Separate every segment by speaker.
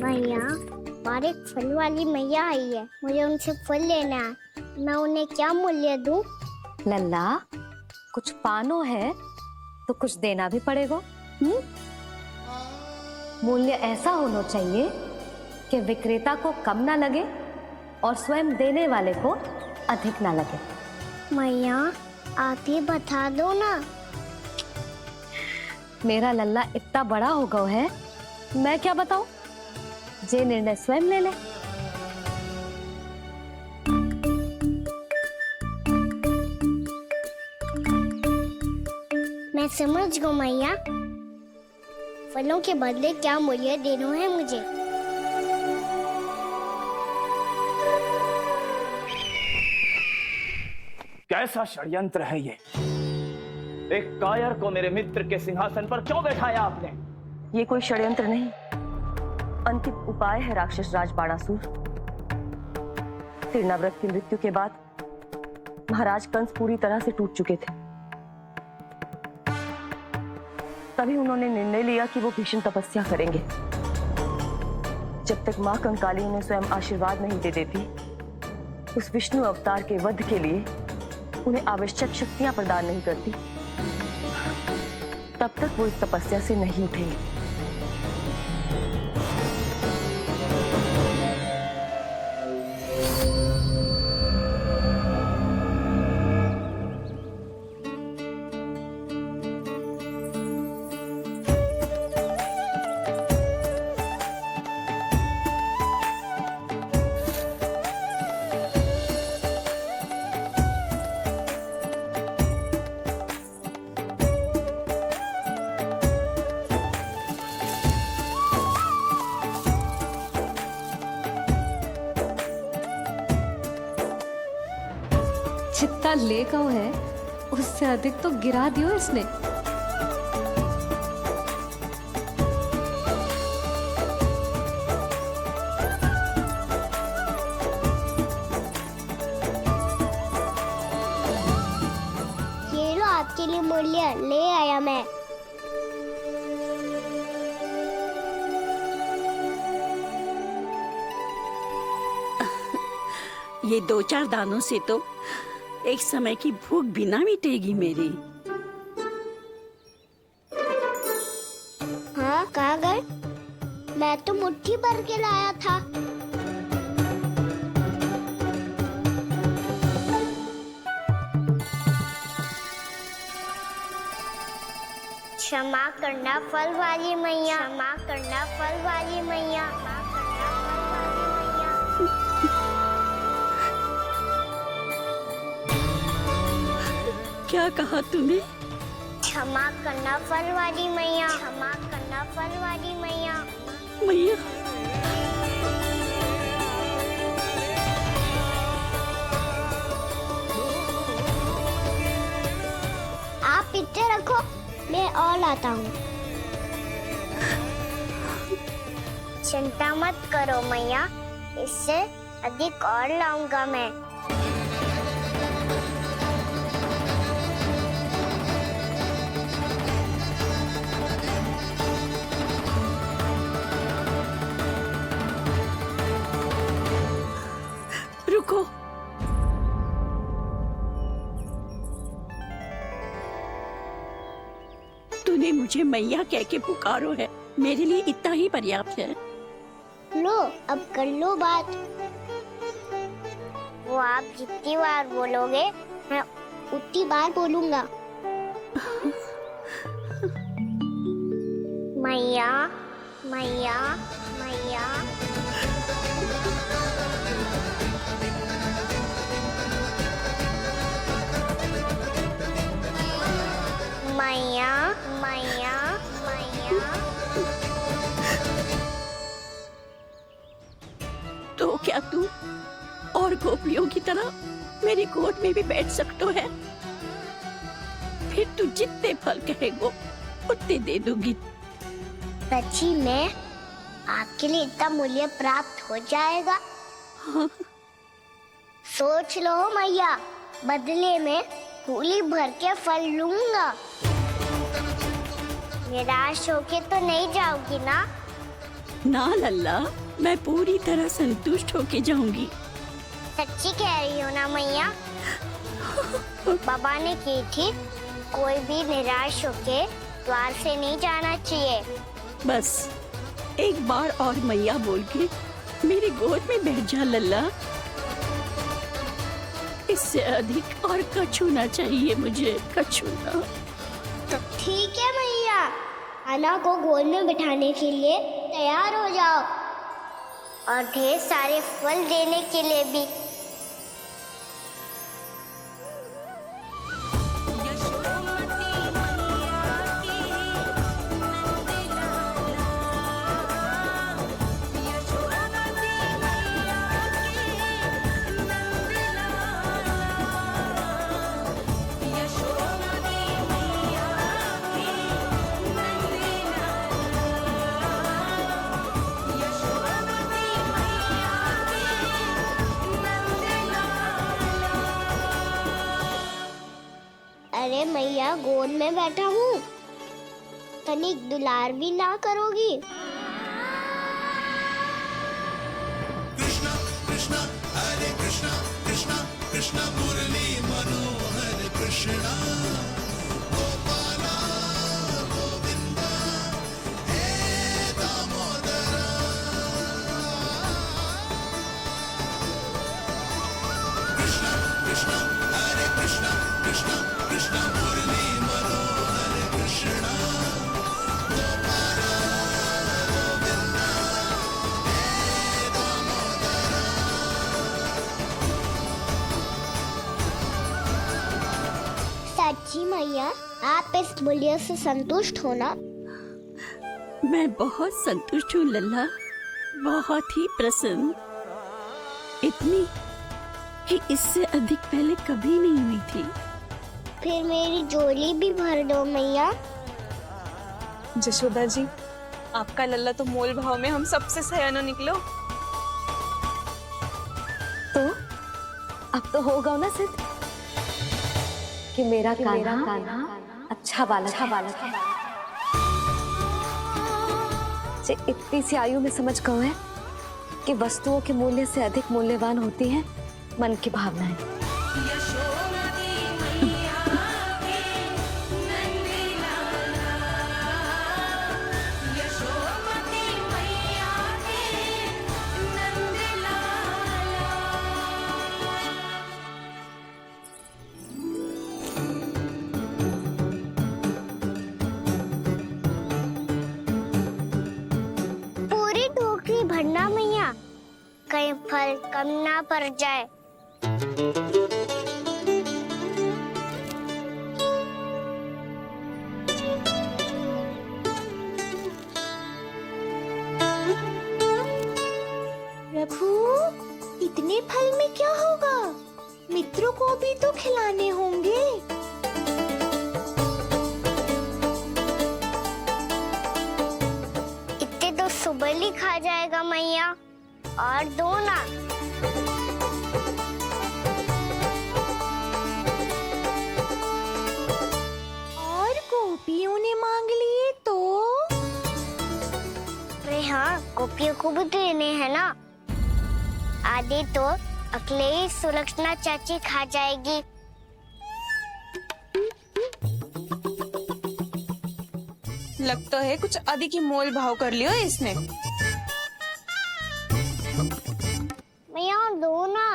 Speaker 1: भैया, बाहर एक फल वाली मैया आई है, मुझे उनसे फल लेना है। मैं उन्हें क्या मूल्य दूं?
Speaker 2: लल्ला, कुछ पानो है तो कुछ देना भी पड़ेगा। मूल्य ऐसा होना चाहिए कि विक्रेता को कम ना लगे और स्वयं देने वाले को अधिक ना लगे।
Speaker 1: मैया, आप ही बता दो ना।
Speaker 2: मेरा लल्ला इतना बड़ा हो गया है, मैं क्या बताऊं? जे निर्णय स्वयं ले ले।
Speaker 1: मैं समझ गई मैया, फलों के बदले क्या मूल्य देना है मुझे।
Speaker 3: कैसा षड्यंत्र है ये? एक कायर को मेरे मित्र के सिंहासन पर क्यों बैठाया आपने?
Speaker 4: ये कोई षड्यंत्र नहीं, अंतिम उपाय है राक्षस राज बाणासुर। तिरनाव्रत की मृत्यु के बाद महाराज कंस पूरी तरह से टूट चुके थे। तभी उन्होंने निर्णय लिया कि वो भीषण तपस्या करेंगे। जब तक मां कंकाली उन्हें स्वयं आशीर्वाद नहीं दे देती, उस विष्णु अवतार के वध के लिए उन्हें आवश्यक शक्तियां प्रदान नहीं करती, तब तक वो इस तपस्या से नहीं उठेंगे।
Speaker 2: जितना ले गओ है उससे अधिक तो गिरा दियो इसने।
Speaker 1: ये लो आपके लिए मूल्य ले आया मैं।
Speaker 5: ये 2-4 दानों से तो एक समय की भूख भी ना मिटेगी मेरी।
Speaker 1: हाँ, कहाँ गए? मैं तो मुट्ठी भर के लाया था। क्षमा करना फल वाली मैया, क्षमा करना फल वाली मैया, क्षमा करना फल वाली मैया।
Speaker 5: क्या कहा तूने?
Speaker 1: क्षमा करना फल वाली मैया, क्षमा करना फल वाली मैया।
Speaker 5: मैया,
Speaker 1: आप इतने रखो, मैं और लाता हूँ। चिंता मत करो मैया, इससे अधिक और लाऊंगा मैं।
Speaker 5: रुको। तूने मुझे मैया कह के पुकारो है, मेरे लिए इतना ही पर्याप्त है।
Speaker 1: लो, अब कर लो बात। वो आप जितनी बार बोलोगे, मैं उतनी बार बोलूंगा। मैया, मैया, मैया। मैया, मैया, मैया।
Speaker 5: तो क्या तू और गोपियों की तरह मेरी गोद में भी बैठ सकते है? फिर तू जितने फल कहेगो उतने दे दूंगी।
Speaker 1: सच्ची में आपके लिए इतना मूल्य प्राप्त हो जाएगा?
Speaker 5: हाँ।
Speaker 1: सोच लो मैया, बदले में कूली भर के फल लूंगा। निराश होके तो नहीं जाओगी ना?
Speaker 5: ना लल्ला, मैं पूरी तरह संतुष्ट होके जाऊंगी।
Speaker 1: सच्ची कह रही हो ना मैया? बाबा ने की थी, कोई भी निराश होके द्वार से नहीं जाना चाहिए।
Speaker 5: बस एक बार और मैया बोल के मेरी गोद में बैठ जा लल्ला। इससे अधिक और कछु ना चाहिए मुझे, कछु ना।
Speaker 1: तो ठीक है मैया, अन्ना को गोद में बिठाने के लिए तैयार हो जाओ और ढेर सारे फल देने के लिए भी। अरे मैया, गोद में बैठा हूँ, तनिक दुलार भी ना करोगी? सच्ची मैया, आप इस मूल्य से संतुष्ट हो ना?
Speaker 5: मैं बहुत संतुष्ट हूँ लल्ला, बहुत ही प्रसन्न। इतनी कि इससे अधिक पहले कभी नहीं हुई थी।
Speaker 1: फिर मेरी झोली भी भर दो मैया।
Speaker 6: जशोदा जी, आपका लल्ला तो मोल भाव में हम सबसे सयाना निकलो।
Speaker 2: तो अब तो होगा ना सिद्ध कि मेरा कान्हा अच्छा बालक है। जे इतनी सी आयु में समझ गए है कि वस्तुओं के मूल्य से अधिक मूल्यवान होती है मन की भावनाएं।
Speaker 1: पूरी टोकरी भरना मैया, कहीं फल कम ना पड़ जाए। प्रभु, इतने फल में क्या होगा? मित्रों को भी तो खिलाने होंगे। इतने तो सुबह ही खा जाएगा मैया, और दो ना। और गोपियों ने मांग लिए तो? अरे हाँ, गोपियों को भी देने हैं ना। आधे तो अकेले ही सुलक्षणा चाची खा जाएगी।
Speaker 6: लगता है कुछ अधिक ही मोल भाव कर लियो इसने।
Speaker 1: मैया और दो ना।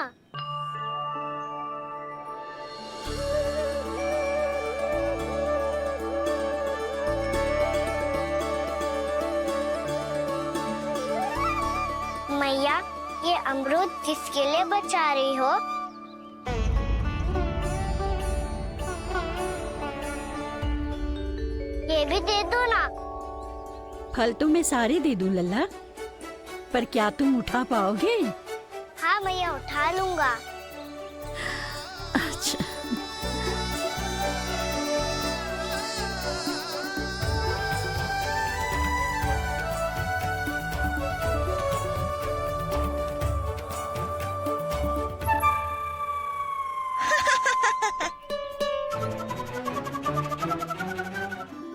Speaker 1: मैया, ये अमरूद किसके लिए बचा रही हो? ये भी दे दो ना।
Speaker 5: फल तो मैं सारे दे दूं लल्ला, पर क्या तुम उठा पाओगे?
Speaker 1: हाँ मैया, उठा लूंगा।
Speaker 5: अच्छा।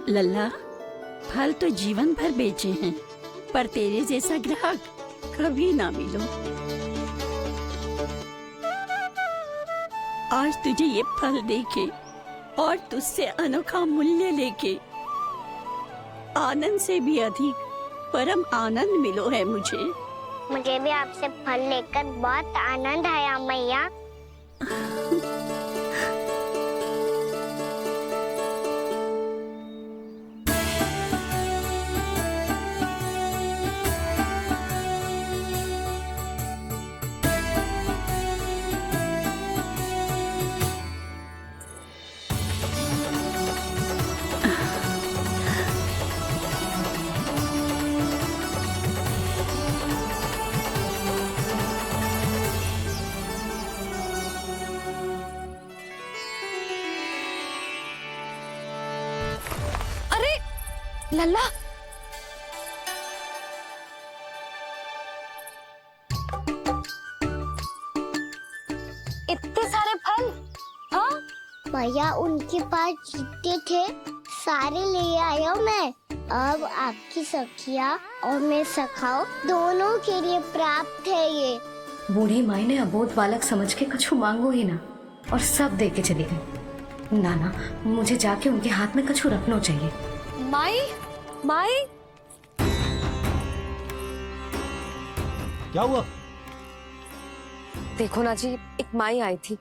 Speaker 5: लल्ला, फल तो जीवन भर बेचे हैं, पर तेरे जैसा ग्राहक कभी ना मिलो। आज तुझे ये फल देके और तुझसे अनोखा मूल्य लेके आनंद से भी अधिक परम आनंद मिलो है मुझे।
Speaker 1: मुझे भी आपसे फल लेकर बहुत आनंद आया मैया।
Speaker 2: लल्ला, इतने सारे फल? हाँ
Speaker 1: भैया उनके पास जितने थे सारे ले आया मैं। अब आपकी सखिया और मैं सखाओ दोनों के लिए प्राप्त है ये।
Speaker 2: बूढ़ी माई ने अबोध बालक समझ के कछु मांगो ही ना और सब दे के चली गई। नाना, मुझे जाके उनके हाथ में कछु रखना चाहिए। माई, माई,
Speaker 7: क्या हुआ?
Speaker 2: देखो ना जी, एक माई आई थी,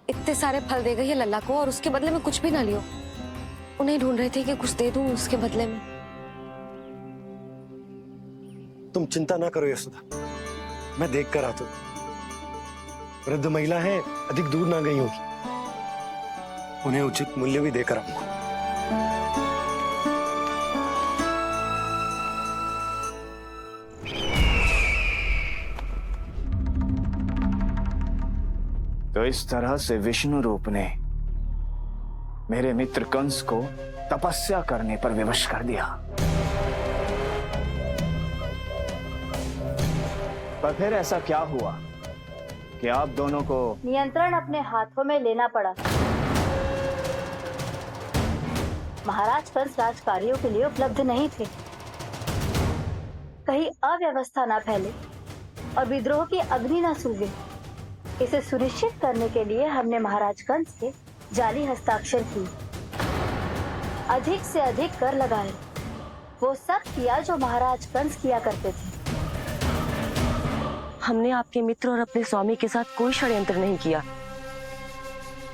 Speaker 2: इतने सारे फल दे गई है लल्ला को और उसके बदले में कुछ भी ना लियो। उन्हें ढूंढ रहे थे कि कुछ दे दूं उसके बदले में।
Speaker 7: तुम चिंता ना करो यशोदा, मैं देख कर आता हूं। वृद्ध महिला है, अधिक दूर ना गई होगी, उन्हें उचित मूल्य भी देकर आऊंगा।
Speaker 3: तो इस तरह से विष्णु रूप ने मेरे मित्र कंस को तपस्या करने पर विवश कर दिया। पर फिर ऐसा क्या हुआ कि आप दोनों को
Speaker 8: नियंत्रण अपने हाथों में लेना पड़ा। महाराज कंस राजकार्यों के लिए उपलब्ध नहीं थे। कहीं अव्यवस्था न फैले और विद्रोह की अग्नि न सूखे, इसे सुनिश्चित करने के लिए हमने महाराज कंस के जाली हस्ताक्षर किए, अधिक से अधिक कर लगाए, वो सब किया जो महाराज कंस किया करते थे।
Speaker 4: हमने आपके मित्र और अपने स्वामी के साथ कोई षड्यंत्र नहीं किया,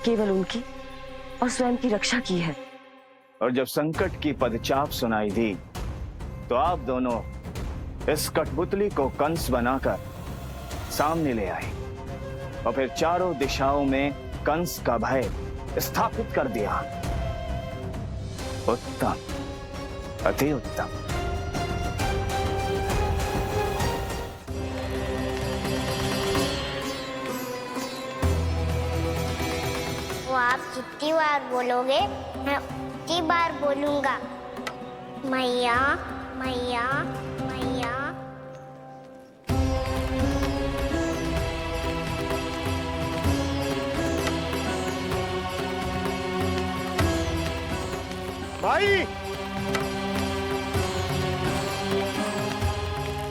Speaker 4: केवल उनकी और स्वयं की रक्षा की है।
Speaker 3: और जब संकट की पदचाप सुनाई दी तो आप दोनों इस कठपुतली को कंस बनाकर सामने ले आए और फिर चारों दिशाओं में कंस का भय स्थापित कर दिया। उत्तम, अति उत्तम।
Speaker 1: वो आप जितनी बार बोलोगे मैं उतनी बार बोलूंगा। मैया मैया मैया।
Speaker 7: माई,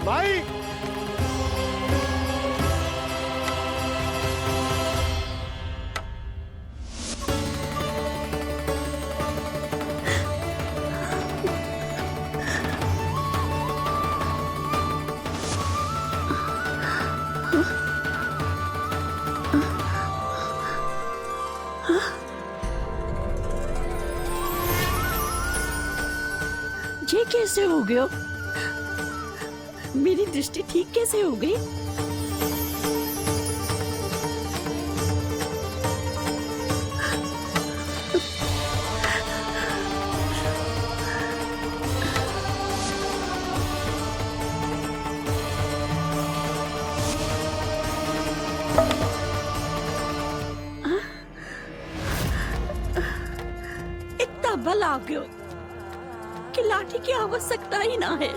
Speaker 7: माई,
Speaker 5: ये कैसे हो गया? मेरी दृष्टि ठीक कैसे हो गई? इतना बल आ गया कि लाठी की आवश्यकता ही ना है।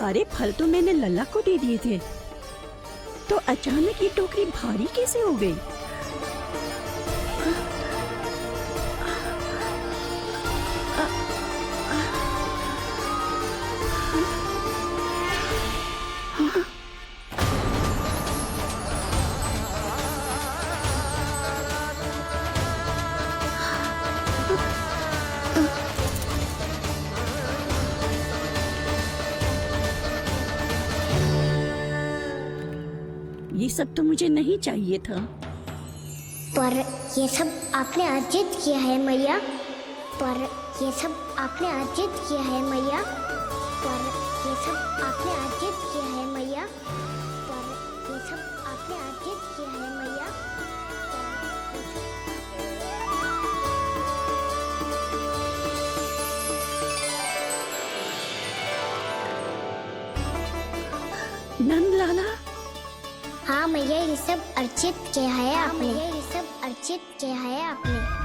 Speaker 5: सारे फल तो मैंने लल्ला को दे दिए थे, तो अचानक ये टोकरी भारी कैसे हो गई? ये सब तो मुझे नहीं चाहिए था।
Speaker 1: पर ये सब आपने अर्जित किया है मैया। पर ये सब आपने अर्जित किया है मैया। पर ये सब आपने अर्जित किया है मैया। पर ये सब आपने अर्जित किया है मैया।
Speaker 5: नंद लाला,
Speaker 1: हाँ मैया, ये सब अर्जित किया है आपने। ये सब अर्जित किया है आपने।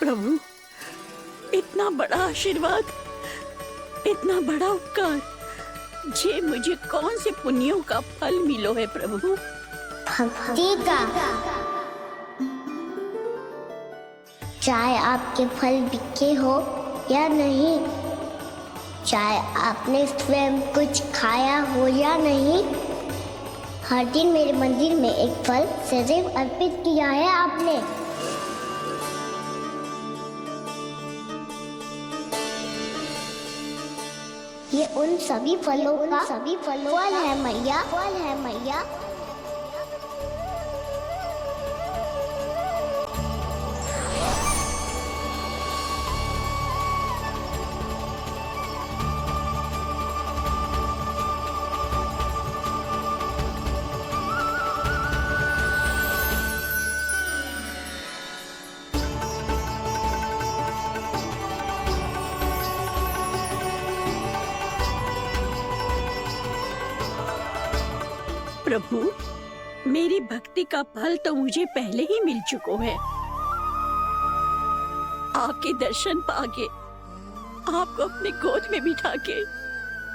Speaker 5: प्रभु, इतना बड़ा आशीर्वाद, इतना बड़ा उपकार, जे मुझे कौन से पुण्यों का फल मिलो है प्रभु?
Speaker 1: भक्ति का। चाहे आपके फल बिके हो या नहीं, चाहे आपने स्वयं कुछ खाया हो या नहीं, हर दिन मेरे मंदिर में एक फल सदैव अर्पित किया है आपने। ये उन सभी फलों का फल है मैया। फल है मैया।
Speaker 5: प्रभु, मेरी भक्ति का फल तो मुझे पहले ही मिल चुका है। आपके दर्शन पाके, आपको अपने गोद में बिठा के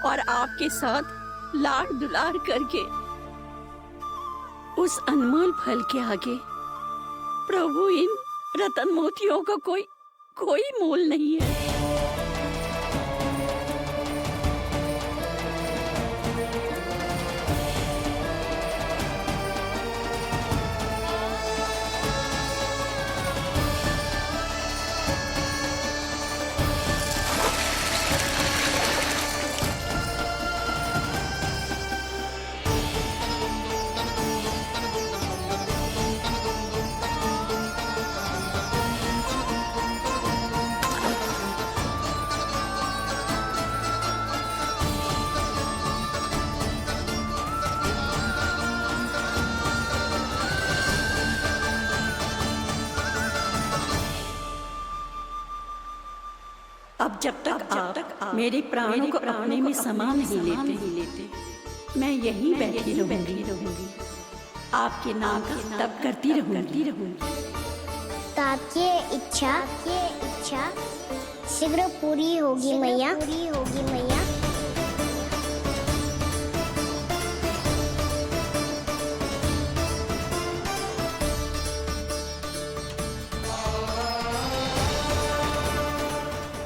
Speaker 5: और आपके साथ लाड दुलार करके, उस अनमोल फल के आगे प्रभु इन रतन मोतियों का कोई मोल नहीं है। जब तक आप मेरे प्राणों को अपने में समा नहीं लेते मैं यहीं बैठी रहूंगी आपके नाम का तप करती रहूंगी।
Speaker 1: तो आपकी इच्छा शीघ्र पूरी होगी मैया।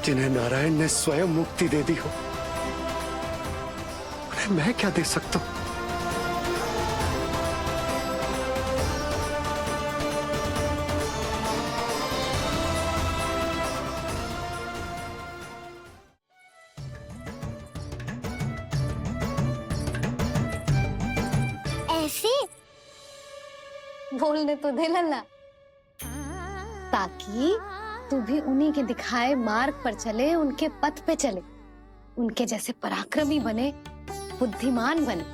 Speaker 7: जिन्हें नारायण ने स्वयं मुक्ति दे दी हो, उन्हें मैं क्या दे सकता हूं?
Speaker 1: ऐसे
Speaker 2: बोलने तो दे लल्ला, ताकि तू भी उन्हीं के दिखाए मार्ग पर चले, उनके पथ पे चले, उनके जैसे पराक्रमी बने, बुद्धिमान बने।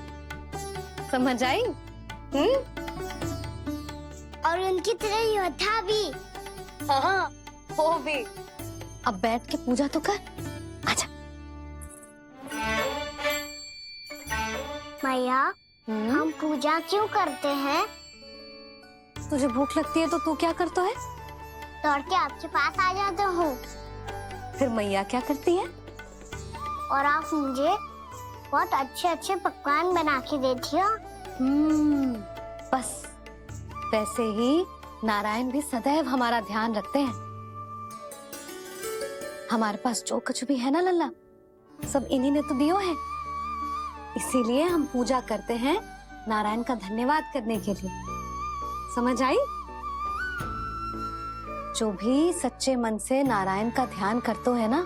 Speaker 2: समझ आई?
Speaker 1: और उनकी तरह योद्धा भी।
Speaker 2: हाँ, वो भी। अब बैठ के पूजा तो कर। आजा।
Speaker 1: मैया, हम पूजा क्यों करते हैं?
Speaker 2: तुझे भूख लगती है तो तू क्या करता है?
Speaker 1: दौड़ के आपके पास आ जाता हूँ।
Speaker 2: फिर मैया क्या करती है?
Speaker 1: और आप मुझे बहुत अच्छे पकवान बना के देती हो।
Speaker 2: बस वैसे ही नारायण भी सदैव हमारा ध्यान रखते हैं। हमारे पास जो कुछ भी है ना लल्ला, सब इन्हीं ने तो दियो है। इसीलिए हम पूजा करते हैं नारायण का धन्यवाद करने के लिए। समझ आई? जो भी सच्चे मन से नारायण का ध्यान करते है ना,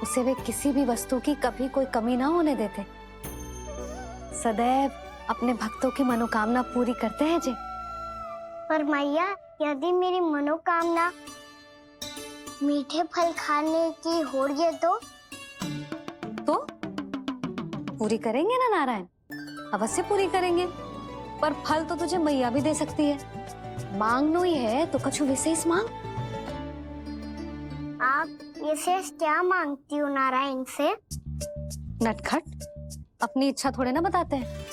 Speaker 2: उसे वे किसी भी वस्तु की कभी कोई कमी ना होने देते। सदैव अपने भक्तों की मनोकामना पूरी करते हैं जी।
Speaker 1: पर मैया, यदि मेरी मनोकामना मीठे फल खाने की हो गई तो
Speaker 2: पूरी करेंगे ना नारायण, अवश्य पूरी करेंगे। पर फल तो तुझे मैया भी दे सकती है। मांगनो ही है तो कछु विशेष मांग।
Speaker 1: आप विशेष क्या मांगती हो नारायण से?
Speaker 2: नटखट, अपनी इच्छा थोड़े ना बताते हैं।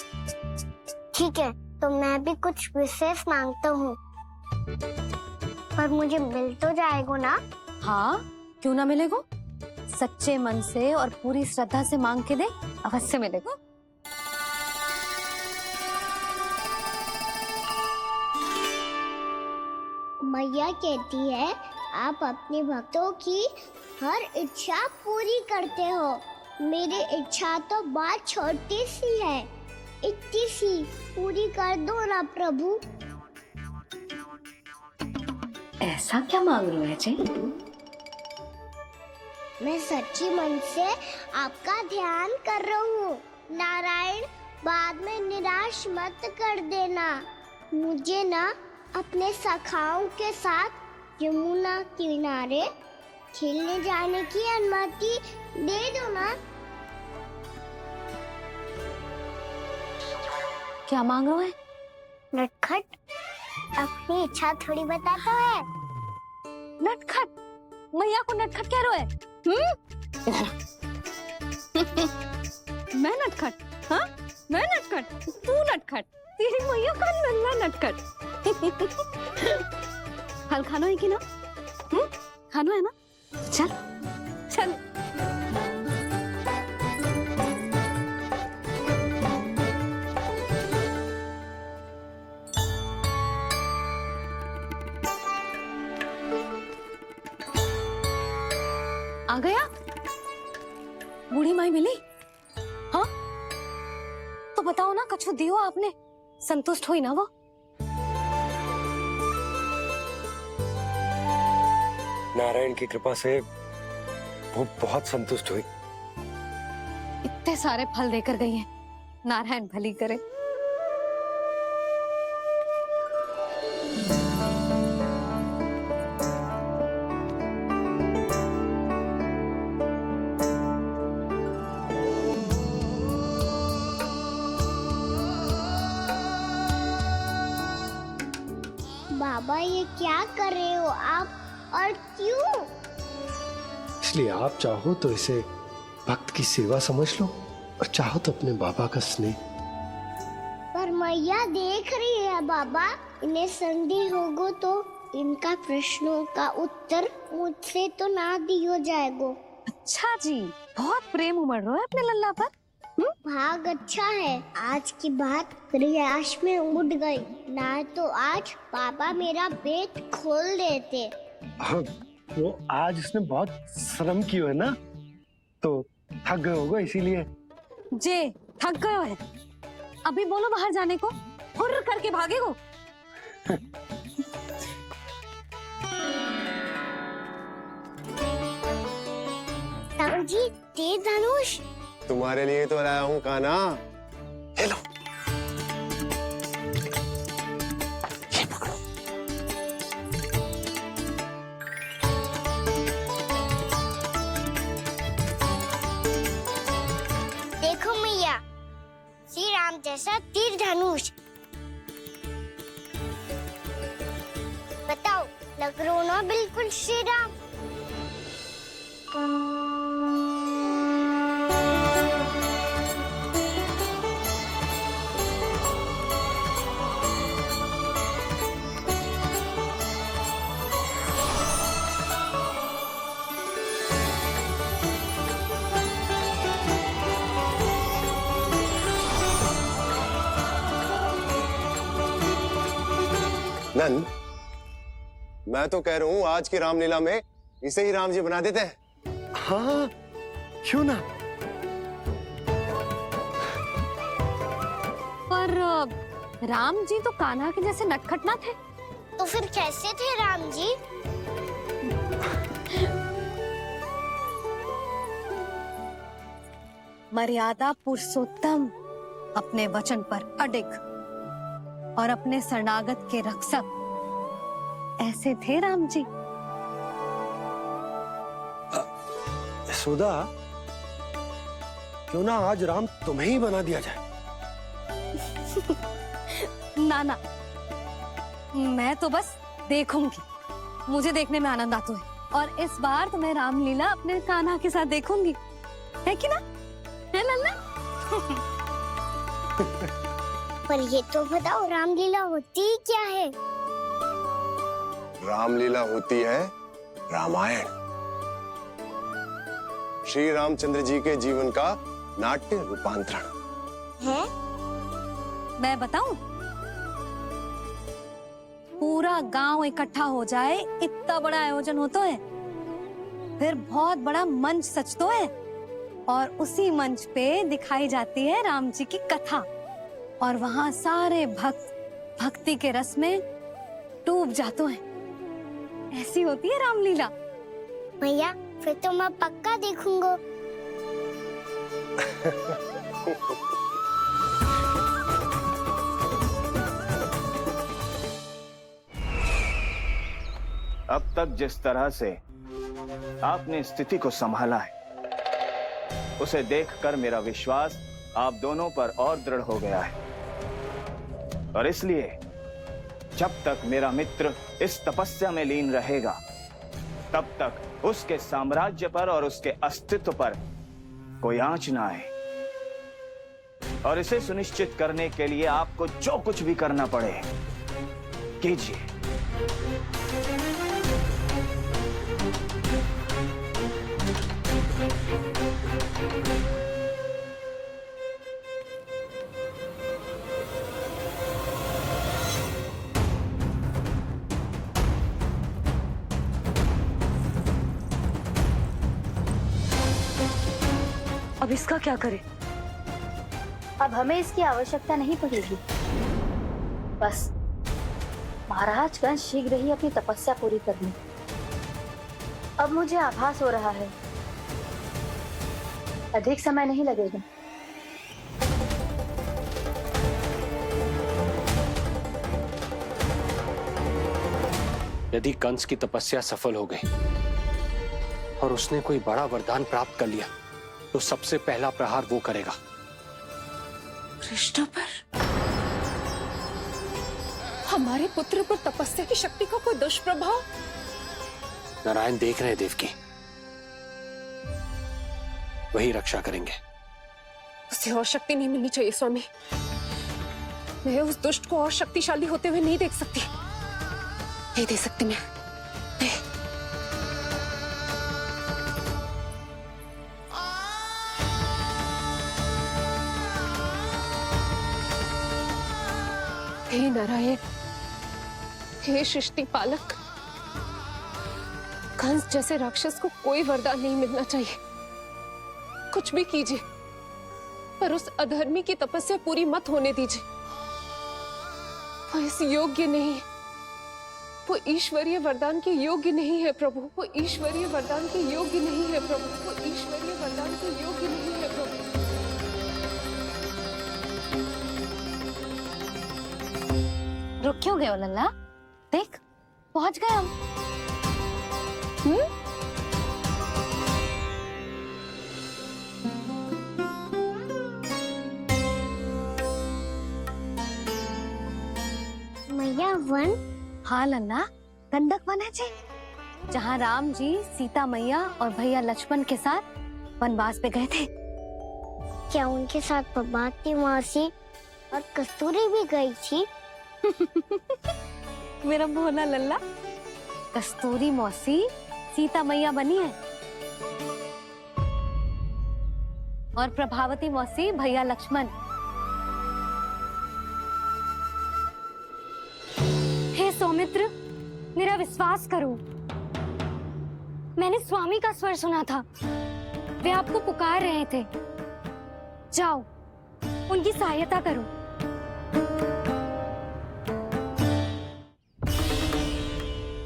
Speaker 1: ठीक है, तो मैं भी कुछ विशेष मांगता हूँ, पर मुझे मिल तो जाएगा ना?
Speaker 2: हाँ, क्यों ना मिलेगा? सच्चे मन से और पूरी श्रद्धा से मांग के दे, अवश्य मिलेगा।
Speaker 1: मैया कहती है आप अपने भक्तों की हर इच्छा पूरी करते हो। मेरी इच्छा तो बहुत छोटी सी है, इतनी सी पूरी कर दो ना प्रभु।
Speaker 2: ऐसा क्या मांग रहे हो जी?
Speaker 1: मैं सच्ची मन से आपका ध्यान कर रहा हूँ। नारायण, बाद में निराश मत कर देना। मुझे ना अपने सखाओं के साथ यमुना किनारे खेलने जाने की अनुमति दे दो ना।
Speaker 2: क्या मांग रहे हो?
Speaker 1: नटखट, अपनी इच्छा थोड़ी बताता है।
Speaker 2: नटखट? मैया को नटखट कह रहे हो? मैं नटखट? हाँ, मैं नटखट? तू नटखट? तेरी मैया का नल्ला नटखट। फल खानो है कि ना? खानो है ना? चल चल। आ गया? बूढ़ी माई मिली? हाँ, तो बताओ ना, कछु दियो आपने? संतुष्ट हुई ना वो?
Speaker 7: नारायण की कृपा से वो बहुत संतुष्ट हुई।
Speaker 2: इतने सारे फल देकर गई हैं। नारायण भली करे।
Speaker 1: बाबा, ये क्या कर रहे हो आप, और क्यों?
Speaker 7: इसलिए आप चाहो तो इसे भक्त की सेवा समझ लो और चाहो तो अपने बाबा का स्नेह।
Speaker 1: पर मैया देख रही है बाबा, इन्हें संदेह होगो तो इनका प्रश्नों का उत्तर मुझसे तो ना दियो जाएगो।
Speaker 2: अच्छा जी, बहुत प्रेम उमड़ रहा है अपने लल्ला पर।
Speaker 1: भाग अच्छा है, आज की बात प्रयास में उड़ गई, ना तो आज पापा मेरा पेट खोल देते।
Speaker 7: हाँ, वो आज उसने बहुत श्रम किया है ना, तो थक गए होगा इसीलिए।
Speaker 2: जे थक गयो है, अभी बोलो बाहर जाने को, हुर्र करके भागेगो।
Speaker 1: ताऊ जी, तेज धनुष।
Speaker 9: तुम्हारे लिए तो लाया हूँ कान्हा। ले लो। ये पकड़ो।
Speaker 1: देखो मैया, श्री राम जैसा तीर धनुष। बताओ, लग रहा ना बिल्कुल श्री राम।
Speaker 9: नंद, मैं तो कह रहा हूँ आज की रामलीला में इसे ही राम जी बना देते हैं।
Speaker 7: हाँ, क्यों ना।
Speaker 2: पर राम जी तो कान्हा के जैसे नटखट ना थे।
Speaker 1: तो फिर कैसे थे राम जी?
Speaker 2: मर्यादा पुरुषोत्तम, अपने वचन पर अडिग और अपने शरणागत के रक्षक, ऐसे थे राम जी।
Speaker 7: यशोदा, क्यों ना आज राम तुम्हें ही बना दिया जाए।
Speaker 2: ना ना, मैं तो बस देखूंगी, मुझे देखने में आनंद आता है, और इस बार तो मैं रामलीला अपने कान्हा के साथ देखूंगी, है कि ना, है लल्ला?
Speaker 1: पर ये तो बताओ, रामलीला होती क्या है?
Speaker 9: रामलीला होती है रामायण। श्री रामचंद्र जी के जीवन का नाट्य रूपांतरण
Speaker 1: है।
Speaker 2: मैं बताऊं, पूरा गांव इकट्ठा हो जाए, इतना बड़ा आयोजन होता है, फिर बहुत बड़ा मंच सजतो है, और उसी मंच पे दिखाई जाती है राम जी की कथा, और वहां सारे भक्त भक्ति के रस में डूब जाते हैं। ऐसी होती है रामलीला।
Speaker 1: भैया, फिर तो मैं पक्का देखूंगा।
Speaker 3: अब तक जिस तरह से आपने स्थिति को संभाला है, उसे देखकर मेरा विश्वास आप दोनों पर और दृढ़ हो गया है, और इसलिए जब तक मेरा मित्र इस तपस्या में लीन रहेगा, तब तक उसके साम्राज्य पर और उसके अस्तित्व पर कोई आंच ना आए। और इसे सुनिश्चित करने के लिए आपको जो कुछ भी करना पड़े, कीजिए।
Speaker 4: अब इसका क्या करें?
Speaker 8: अब हमें इसकी आवश्यकता नहीं पड़ेगी। बस महाराजगंज शीघ्र ही अपनी तपस्या पूरी कर ले। अब मुझे आभास हो रहा है, अधिक समय नहीं लगेगा।
Speaker 10: यदि कंस की तपस्या सफल हो गई और उसने कोई बड़ा वरदान प्राप्त कर लिया, तो सबसे पहला प्रहार वो करेगा।
Speaker 6: कृष्ण पर? हमारे पुत्र पर तपस्या की शक्ति का कोई दुष्प्रभाव?
Speaker 10: नारायण देख रहे हैं देवकी, वही रक्षा करेंगे।
Speaker 6: उसे और शक्ति नहीं मिलनी चाहिए स्वामी। मैं उस दुष्ट को और शक्तिशाली होते हुए नहीं देख सकती, नहीं दे सकती मैं। नहीं। हे नारायण, हे सृष्टि पालक, कंस जैसे राक्षस को कोई वरदान नहीं मिलना चाहिए। कुछ भी कीजिए, पर उस अधर्मी की तपस्या पूरी मत होने दीजिए। वो इस योग्य नहीं है, वो ईश्वरीय वरदान के योग्य नहीं है प्रभु। वो ईश्वरीय वरदान के योग्य नहीं है प्रभु। वो ईश्वरीय वरदान के योग्य नहीं है प्रभु।
Speaker 2: रुक क्यों गए हो लल्ला? देख, पहुंच गए हम।
Speaker 1: मैया वन?
Speaker 2: हाँ लल्ला, गंडक वन है जी, जहाँ राम जी सीता मैया और भैया लक्ष्मण के साथ वनवास पे गए थे।
Speaker 1: क्या उनके साथ पद्मावती मौसी और कस्तूरी भी गई थी?
Speaker 2: मेरा भोला लल्ला, कस्तूरी मौसी सीता मैया बनी है और प्रभावती मौसी भैया लक्ष्मण। हे सौमित्र, मेरा विश्वास करो, मैंने स्वामी का स्वर सुना था। वे आपको पुकार रहे थे। जाओ, उनकी सहायता करो।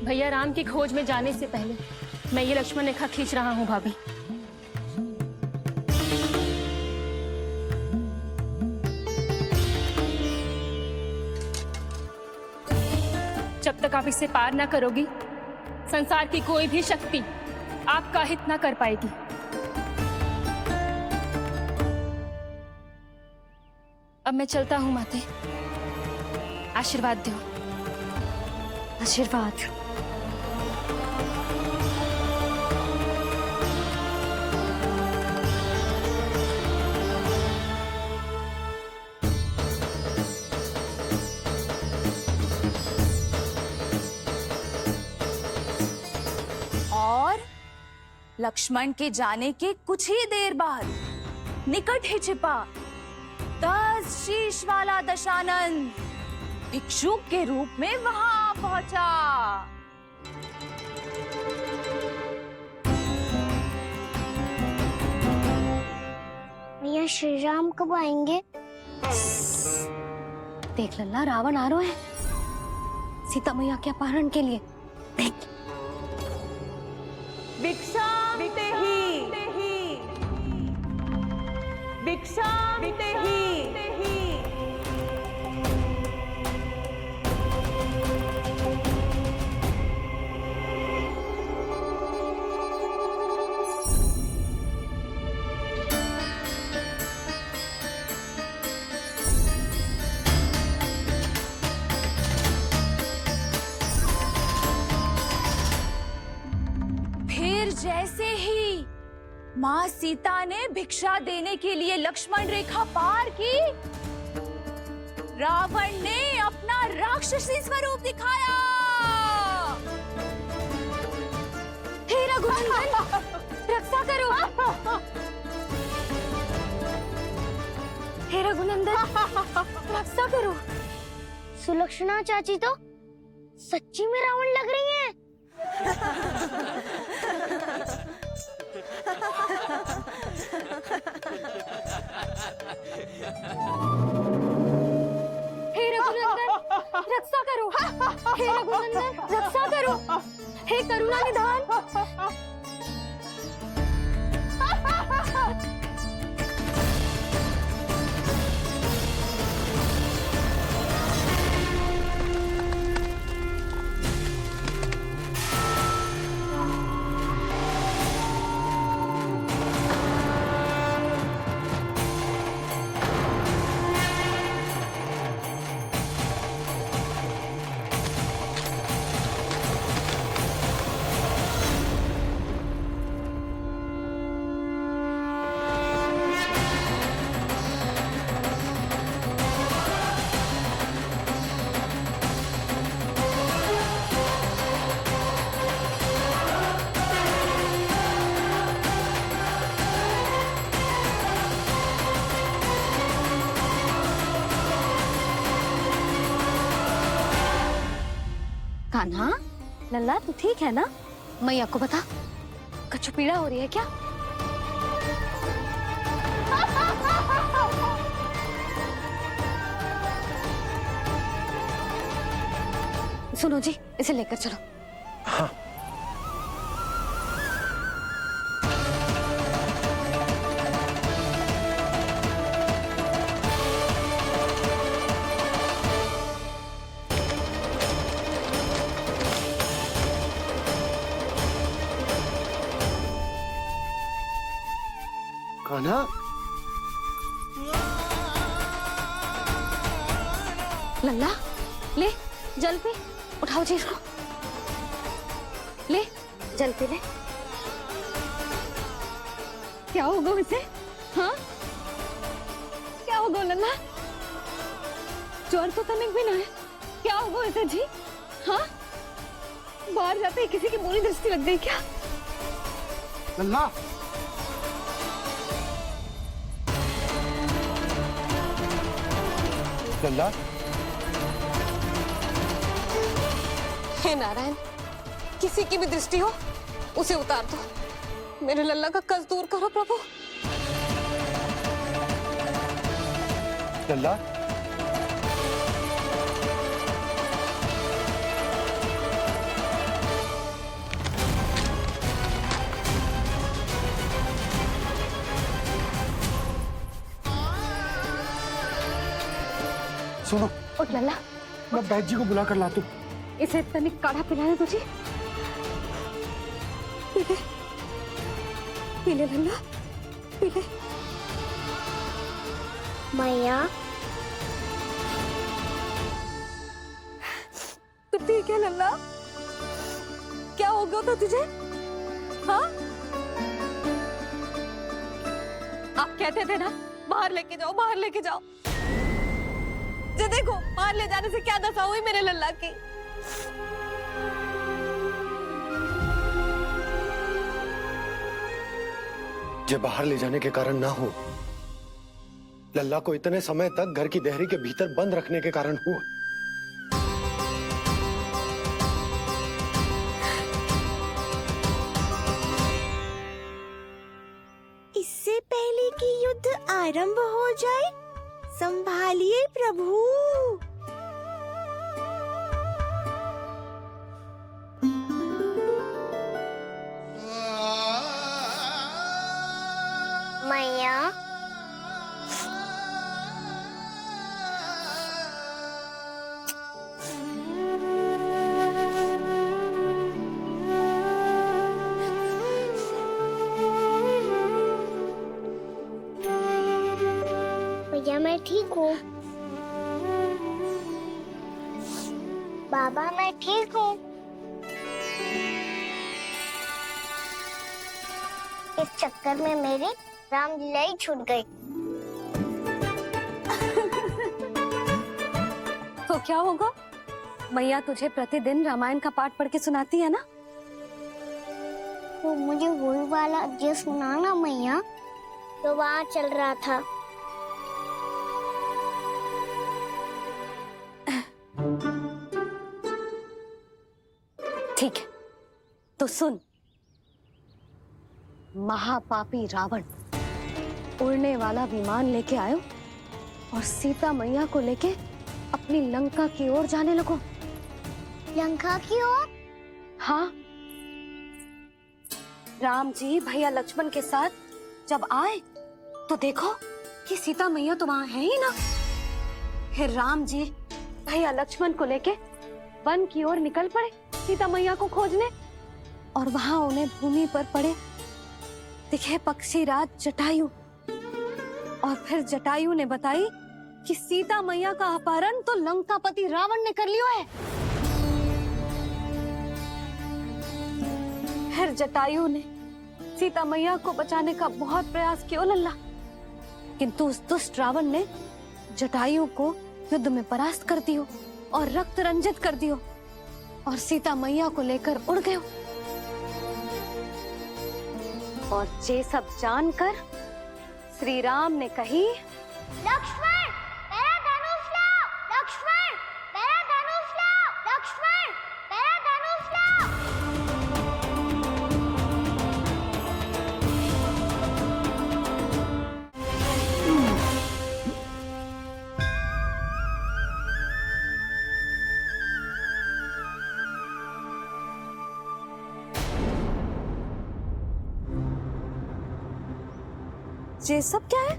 Speaker 11: भैया राम की खोज में जाने से पहले मैं ये लक्ष्मण रेखा खींच रहा हूँ भाभी। जब तक आप इसे पार ना करोगी, संसार की कोई भी शक्ति आपका हित ना कर पाएगी। अब मैं चलता हूँ माते, आशीर्वाद दो।
Speaker 2: आशीर्वाद।
Speaker 12: और लक्ष्मण के जाने के कुछ ही देर बाद निकट ही छिपा 10 शीश वाला दशानन भिक्षुक के रूप में वहां पहुंचा।
Speaker 1: मैया श्री राम कब आएंगे?
Speaker 2: देख लल्ला, रावण आ रहे हैं सीता मैया के अपहरण के लिए। देख,
Speaker 12: भिक्षा फिर जैसे ही माँ सीता ने भिक्षा देने के लिए लक्ष्मण रेखा पार की, रावण ने अपना राक्षसी स्वरूप दिखाया।
Speaker 2: हे रघुनंदन, रक्षा करो। हे रघुनंदन, रक्षा करो।
Speaker 1: सुलक्षणा चाची तो सच्ची में रावण लग रही हैं।
Speaker 2: हे रघुनंदन, रक्षा करो। हे रघुनंदन, रक्षा करो। हे करुणा निधान। कान्हा, लल्ला तू ठीक है ना? मैया को बता, कछु पीड़ा हो रही है क्या? सुनो जी, इसे लेकर चलो।
Speaker 7: हाँ। कान्हा,
Speaker 2: लल्ला ले जल पी, उठाओ जी इसको, ले जल पी ले। क्या होगा उसे? हाँ क्या होगा लल्ला? ज्वर तो तनिक भी ना है, क्या होगा इसे जी? हाँ बाहर जाते ही किसी की बुरी दृष्टि लग गई क्या?
Speaker 7: लल्ला, लल्ला,
Speaker 2: हे नारायण, किसी की भी दृष्टि हो उसे उतार दो, मेरे लल्ला का कष्ट दूर करो प्रभु।
Speaker 7: लल्ला, सुनो,
Speaker 2: उठ लल्ला,
Speaker 7: मैं बैद जी को बुला कर लाता हूँ।
Speaker 2: इसे तनिक काढ़ा पिलाने दो जी। पी ले, पी ले लल्ला, पी ले।
Speaker 1: मैया
Speaker 2: तो ठीक है लल्ला, क्या हो गया था तुझे? हाँ आप कहते थे ना बाहर लेके जाओ, बाहर लेके जाओ। ये देखो बाहर ले जाने से क्या दशा हुई मेरे लल्ला की।
Speaker 7: ये बाहर ले जाने के कारण ना हो, लल्ला को इतने समय तक घर की देहरी के भीतर बंद रखने के कारण हुआ।
Speaker 1: इससे पहले कि युद्ध आरंभ हो जाए, संभालिए प्रभु। मैया भैया मैं ठीक हूँ। बाबा मैं ठीक हूँ। इस चक्कर में मेरी रामलीला ही छूट गई।
Speaker 2: तो क्या होगा? मैया तुझे प्रतिदिन रामायण का पाठ पढ़ के सुनाती है ना?
Speaker 1: तो मुझे वही वाला अध्याय सुनाना मैया, तो वहाँ चल रहा था।
Speaker 2: ठीक है तो सुन। महापापी रावण उड़ने वाला विमान लेके आयो और सीता मैया को लेके अपनी लंका की ओर जाने लगो।
Speaker 1: लंका की ओर?
Speaker 2: हाँ, राम जी भैया लक्ष्मण के साथ जब आए तो देखो कि सीता मैया तो वहां है ही ना। फिर राम जी भैया लक्ष्मण को लेके वन की ओर निकल पड़े सीता मैया को खोजने, और वहां उन्हें भूमि पर पड़े दिखे पक्षीराज जटायु। और फिर जटायु ने बताई कि सीता मैया का अपहरण तो लंकापति रावण ने कर लियो है। फिर जटायु ने सीता मैया को बचाने का बहुत प्रयास किया लल्ला, किंतु उस दुष्ट रावण ने जटायु को युद्ध में परास्त कर दियो और रक्त रंजित कर दियो और सीता मैया को लेकर उड़ गयो। और ये सब जानकर श्री राम ने कही,
Speaker 1: लक्ष्मण मेरा धनुष लाओ, लक्ष्मण मेरा धनुष लाओ, लक्ष्मण मेरा
Speaker 2: ये सब क्या है?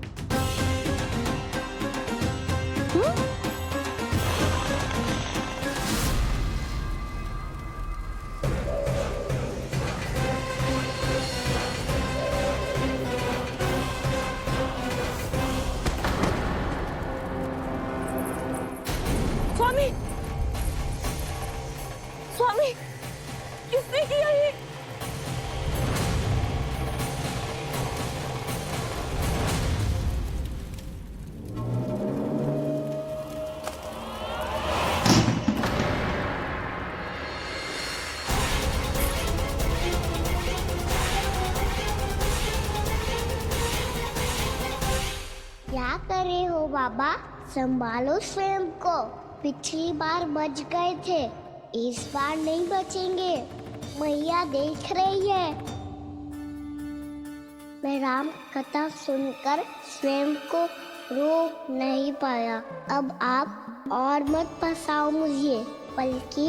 Speaker 12: स्वामी, स्वामी, किसने किया ये?
Speaker 1: क्या कर रहे हो बाबा? संभालो स्वयं को। पिछली बार बच गए थे, इस बार नहीं बचेंगे। मैया देख रही है। मैं राम कथा सुनकर स्वयं को रोक नहीं पाया। अब आप और मत फंसाओ मुझे, बल्कि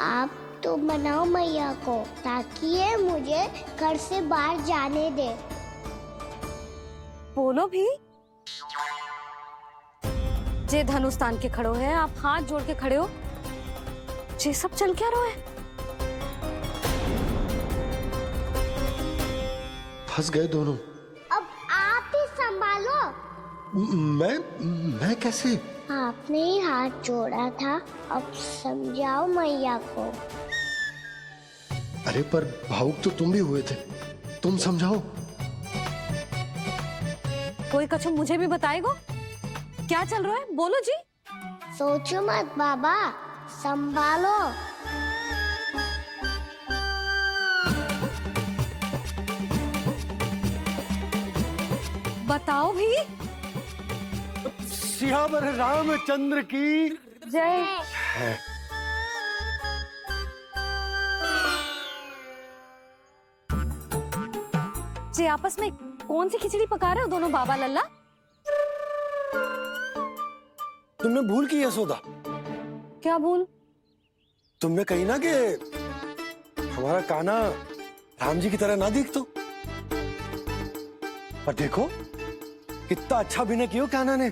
Speaker 1: आप तो मनाओ मैया को, ताकि ये मुझे घर से बाहर जाने दे।
Speaker 2: बोलो भी। जे धनुष तान के खड़ो है, आप हाथ जोड़ के खड़े हो। ये सब चल क्या रहा है?
Speaker 7: फंस गए दोनों।
Speaker 1: अब आप ही संभालो।
Speaker 7: मैं कैसे?
Speaker 1: आपने ही हाथ जोड़ा था, अब समझाओ मैया को।
Speaker 7: अरे पर भावुक तो तुम भी हुए थे, तुम समझाओ।
Speaker 2: कोई कछु मुझे भी बताएगो? क्या चल रहा है? बोलो जी।
Speaker 1: सोचो मत बाबा, संभालो।
Speaker 2: बताओ भी।
Speaker 7: सियावर रामचंद्र की
Speaker 2: जय। जी आपस में कौन सी खिचड़ी पका रहे हो दोनों बाबा लल्ला?
Speaker 7: तुमने भूल की यशोदा।
Speaker 2: क्या भूल?
Speaker 7: तुमने कही ना कि हमारा कान्हा राम जी की तरह ना दिख तो। पर देखो कितना अच्छा अभिनय किया कान्हा ने।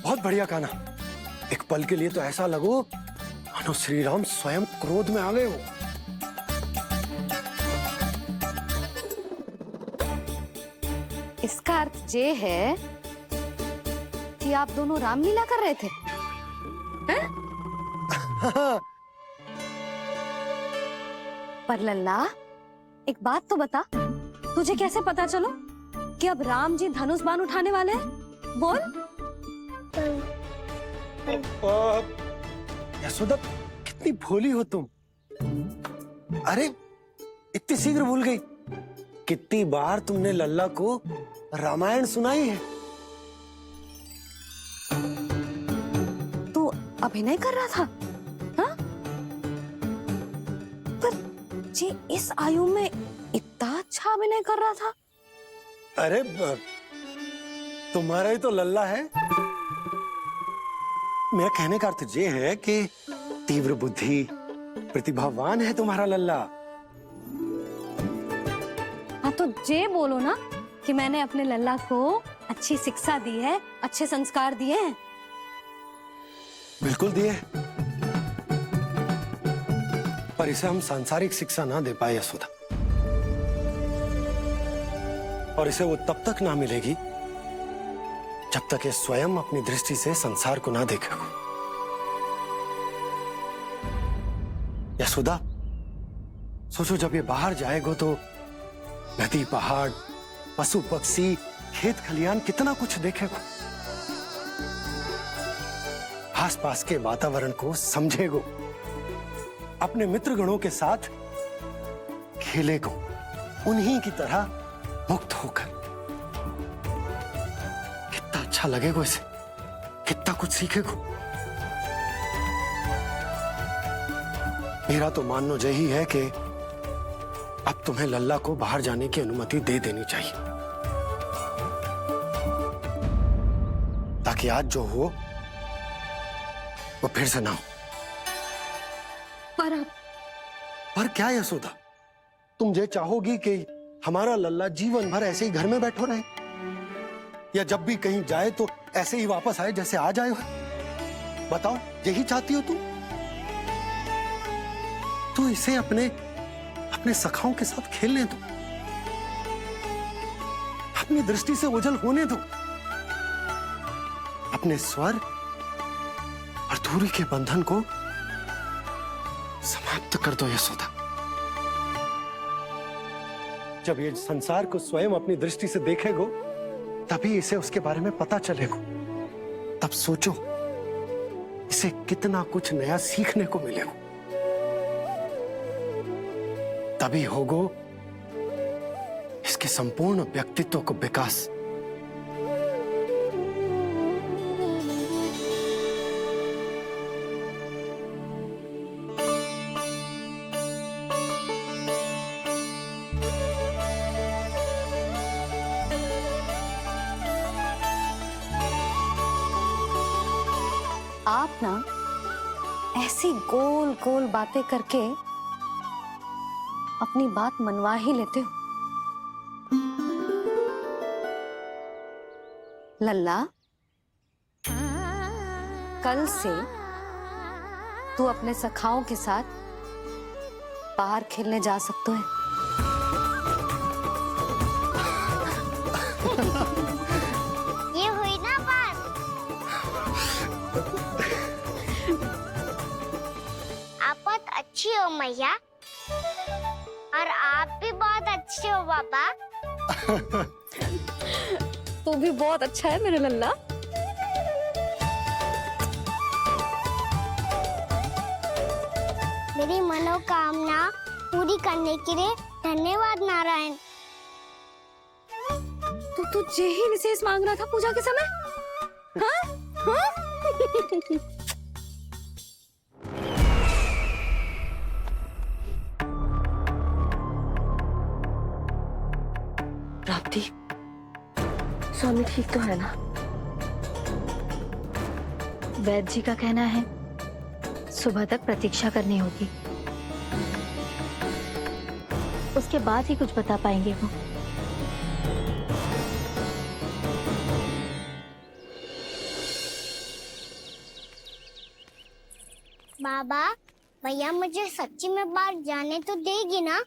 Speaker 7: बहुत बढ़िया कान्हा। एक पल के लिए तो ऐसा लगो मानो श्री राम स्वयं क्रोध में आ गए हो।
Speaker 2: इसका अर्थ ये है कि आप दोनों रामलीला कर रहे थे, हैं? पर लल्ला एक बात तो बता, तुझे कैसे पता चलो कि अब राम जी धनुष बाण उठाने वाले हैं? बोल।
Speaker 7: यशोदा कितनी भोली हो तुम। अरे इतनी शीघ्र भूल गई। कितनी बार तुमने लल्ला को रामायण सुनाई है।
Speaker 2: तू अभिनय कर रहा था, हाँ? पर जी इस आयु में इतना अच्छा अभिनय कर रहा था।
Speaker 7: अरे तुम्हारा ही तो लल्ला है। मेरा कहने का अर्थ ये है कि तीव्र बुद्धि, प्रतिभावान है तुम्हारा लल्ला।
Speaker 2: हाँ तो ये बोलो ना कि मैंने अपने लल्ला को अच्छी शिक्षा दी है, अच्छे संस्कार दिए हैं।
Speaker 7: बिल्कुल दिए, पर इसे हम सांसारिक शिक्षा ना दे पाए यशोदा। और इसे वो तब तक ना मिलेगी जब तक ये स्वयं अपनी दृष्टि से संसार को ना देखेगा। यशोदा सोचो, जब ये बाहर जाएगा तो नदी, पहाड़, पशु पक्षी, खेत खलियान कितना कुछ देखेगा। आसपास के वातावरण को समझेगो, अपने मित्र गणों के साथ खेलेगो, उन्हीं की तरह मुक्त होकर। कितना अच्छा लगेगा इसे, कितना कुछ सीखेगो। मेरा तो मानना यही है कि अब तुम्हें लल्ला को बाहर जाने की अनुमति दे देनी चाहिए, ताकि आज जो हो वो फिर से ना हो।
Speaker 2: पर
Speaker 7: पर क्या यशोदा, तुम ये चाहोगी कि हमारा लल्ला जीवन भर ऐसे ही घर में बैठो रहे, या जब भी कहीं जाए तो ऐसे ही वापस आए जैसे आज आए हो? बताओ, यही चाहती हो तुम? तो इसे अपने अपने सखाओं के साथ खेलने दो, अपनी दृष्टि से ओझल होने दो, अपने स्वर और दूरी के बंधन को समाप्त कर दो यशोदा। जब ये संसार को स्वयं अपनी दृष्टि से देखेगो, तभी इसे उसके बारे में पता चलेगा। तब सोचो, इसे कितना कुछ नया सीखने को मिलेगा। तभी होगो इसके संपूर्ण व्यक्तित्व को विकास।
Speaker 2: आप ना ऐसी गोल गोल बातें करके अपनी बात मनवा ही लेते हो। लल्ला, कल से तू अपने सखाओं के साथ बाहर खेलने जा सकते हैं।
Speaker 1: ये हुई ना बात। आप बहुत अच्छी हो मैया, और आप भी बहुत अच्छे हो पापा।
Speaker 2: तू भी बहुत अच्छा है मेरे लल्ला।
Speaker 1: मेरी मनोकामना पूरी करने के लिए धन्यवाद नारायण।
Speaker 2: तो तू यही विशेष मांग रहा था पूजा के समय? हाँ? हाँ?
Speaker 4: प्राप्ति, स्वामी ठीक तो है ना?
Speaker 8: वैद्य जी का कहना है सुबह तक प्रतीक्षा करनी होगी, उसके बाद ही कुछ बता पाएंगे वो।
Speaker 1: बाबा, भैया मुझे सच्ची में बाहर जाने तो देगी ना?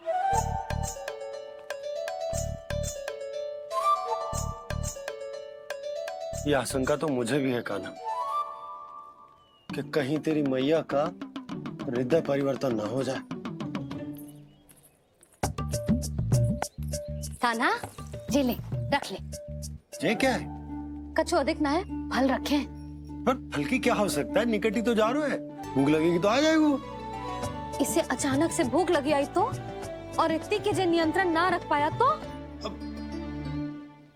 Speaker 7: ये आशंका तो मुझे भी है कान्हा, कि कहीं तेरी मैया का हृदय परिवर्तन ना हो जाए।
Speaker 2: कान्हा, जी ले, रख ले।
Speaker 7: ये क्या है?
Speaker 2: कछु अधिक ना है, फल रखे।
Speaker 7: पर फल की क्या हो सकता है? निकट ही तो जा रहे है, भूख लगेगी तो आ जाएगा।
Speaker 2: इसे अचानक से भूख लगी आई तो, और इतनी के जे नियंत्रण ना रख पाया तो?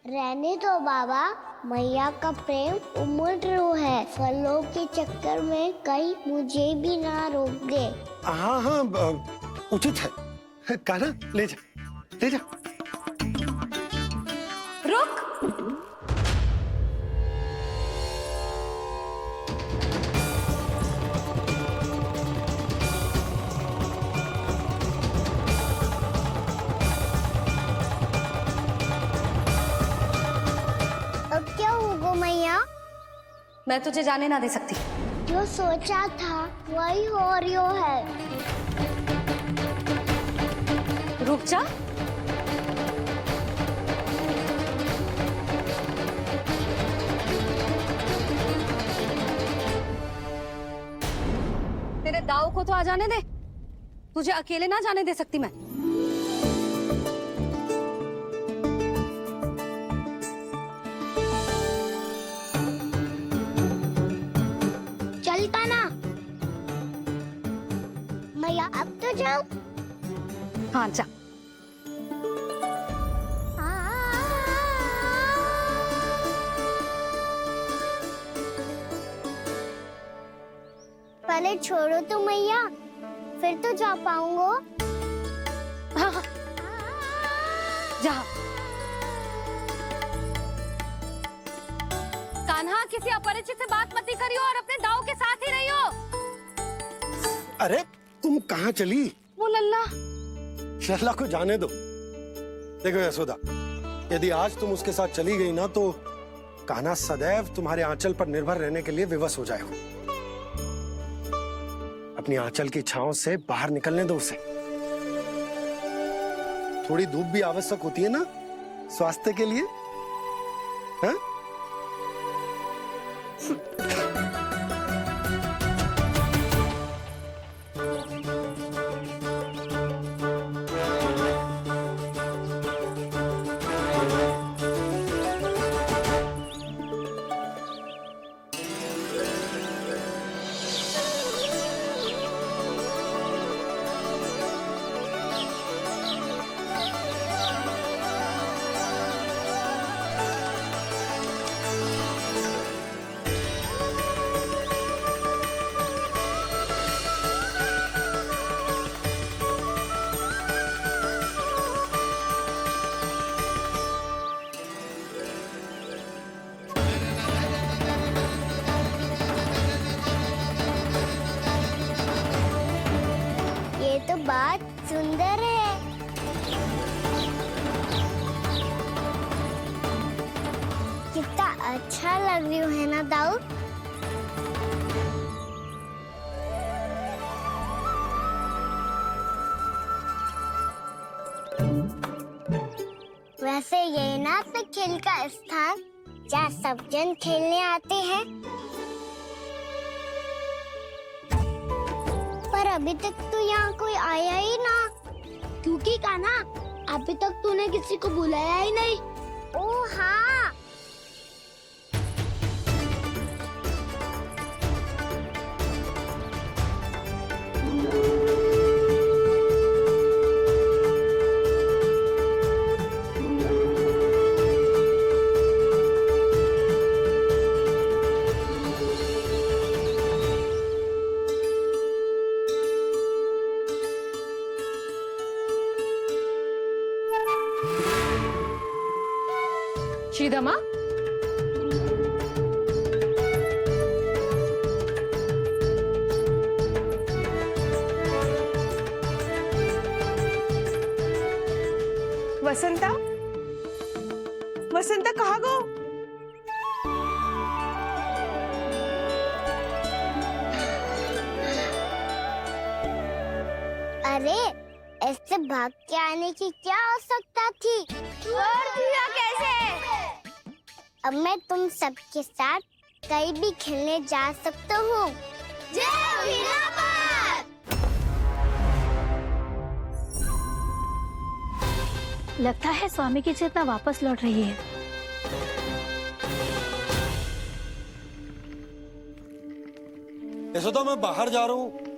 Speaker 1: रहने दो बाबा, मैया का प्रेम उमड़ रो है। फलों के चक्कर में कहीं मुझे भी ना रोक दे।
Speaker 7: हाँ हाँ, उचित है। कान्हा, ले जा, ले जा।
Speaker 2: रुक।
Speaker 1: अब क्या होगा मैया?
Speaker 2: मैं तुझे जाने ना दे सकती।
Speaker 1: जो सोचा था वही हो रही है।
Speaker 2: रुक जा। तेरे दाव को तो आ जाने दे, तुझे अकेले ना जाने दे सकती मैं।
Speaker 1: चलता ना मैया, अब तो जाओ।
Speaker 2: हाँ जा।
Speaker 1: पहले छोड़ो तो मैया, फिर तो जा पाऊंगा।
Speaker 2: हाँ हाँ, जा। कान्हा, किसी अपरिचित से बात मत करियो और अपने दाव के साथ ही रहियो।
Speaker 7: अरे तुम कहाँ चली?
Speaker 2: वो लल्ला।
Speaker 7: लल्ला को जाने दो, देखो यशोदा, यदि आज तुम उसके साथ चली गई ना तो कान्हा सदैव तुम्हारे आंचल पर निर्भर रहने के लिए विवश हो जाएगा। अपनी आंचल की छांव से बाहर निकलने दो उसे। थोड़ी धूप भी आवश्यक होती है ना स्वास्थ्य के लिए, हैं?
Speaker 1: ये तो बात सुंदर है। कितना अच्छा लग रही है ना दाऊ। वैसे ये ना तो खेल का स्थान जहाँ सब जन खेलने आते हैं, पर अभी तक तो यहाँ कोई आया ही ना। क्योंकि कान्हा, अभी तक तूने किसी को बुलाया ही नहीं। ओ हाँ,
Speaker 6: श्रीदमा,
Speaker 4: वसंता, वसंता कहाँ गो?
Speaker 1: अरे ऐसे भाग के आने की क्या आवश्यकता थी? छोड़ दिया कैसे? अब मैं तुम सबके साथ कहीं भी खेलने जा सकता हूँ। जय वीरापाद!
Speaker 8: लगता है स्वामी की चेतना वापस लौट रही है।
Speaker 7: यशोदा, मैं बाहर जा रहा हूँ।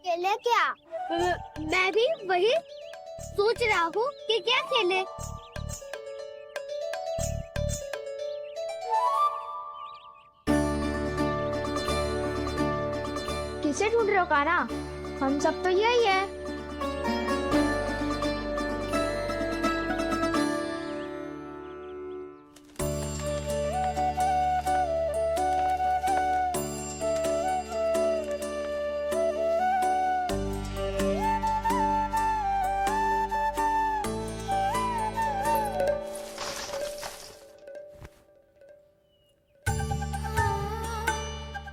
Speaker 1: खेले क्या? मैं भी वही सोच रहा हूँ कि क्या खेले। से ढूंढ रहे हो काना? हम सब तो यही है।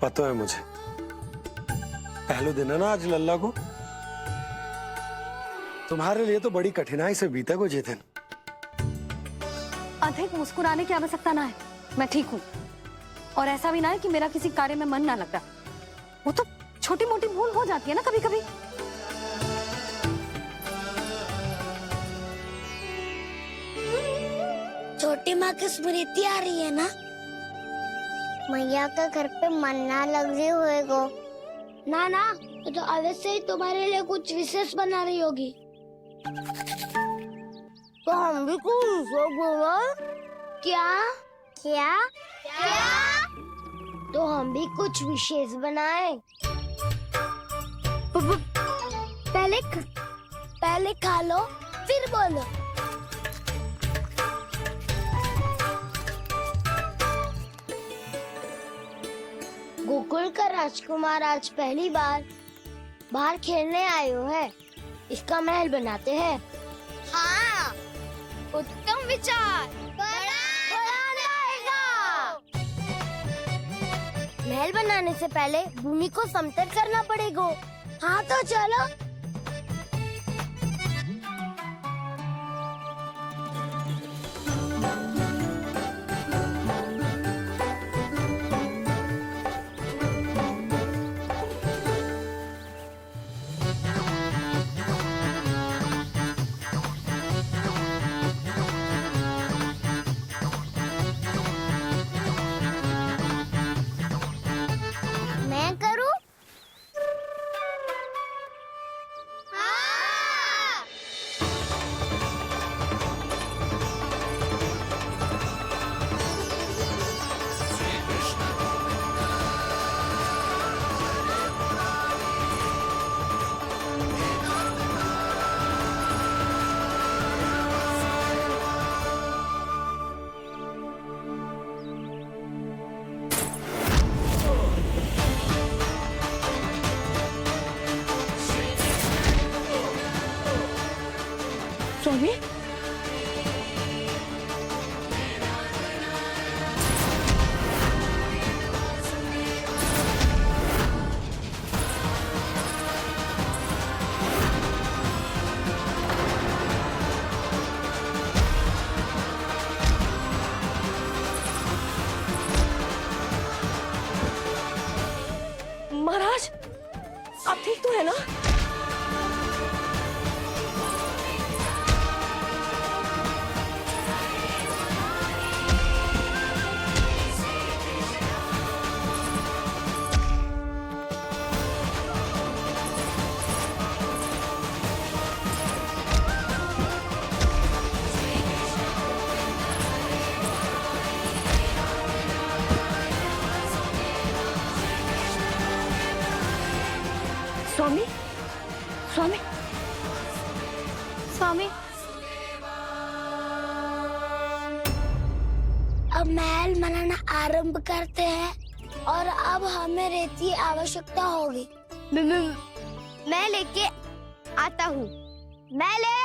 Speaker 7: पता है मुझे, पहले दिन है ना आज लल्ला को। तुम्हारे लिए तो बड़ी कठिनाई से बीता को ये दिन।
Speaker 2: अधिक मुस्कुराने की आवश्यकता ना है, मैं ठीक हूँ। और ऐसा भी ना है कि मेरा किसी कार्य में मन ना लगता। वो तो छोटी मोटी भूल हो जाती है ना कभी कभी।
Speaker 1: छोटी माँ की स्मृति आ रही है ना? मैया का घर पे मन ना लग रही होएगो। ना ना, तो अवश्य ही तुम्हारे लिए कुछ विशेष बना रही होगी। तो हम भी कुछ विशेष बोलो। क्या क्या क्या? तो हम भी कुछ विशेष बनाए। पहले खा लो फिर बोलो। गोकुल का राजकुमार आज पहली बार बाहर खेलने आए हो है। इसका महल बनाते हैं। हाँ, उत्तम विचार। महल बनाने से पहले भूमि को समतल करना पड़ेगा। हाँ तो चलो। मैं करूं? हाँ।
Speaker 5: स्वामी, महाराज आप ठीक तो है ना? स्वामी, स्वामी,
Speaker 1: स्वामी, अब महल बनाना आरंभ करते हैं और अब हमें रेत की आवश्यकता होगी। मैं लेके आता हूँ। मैं ले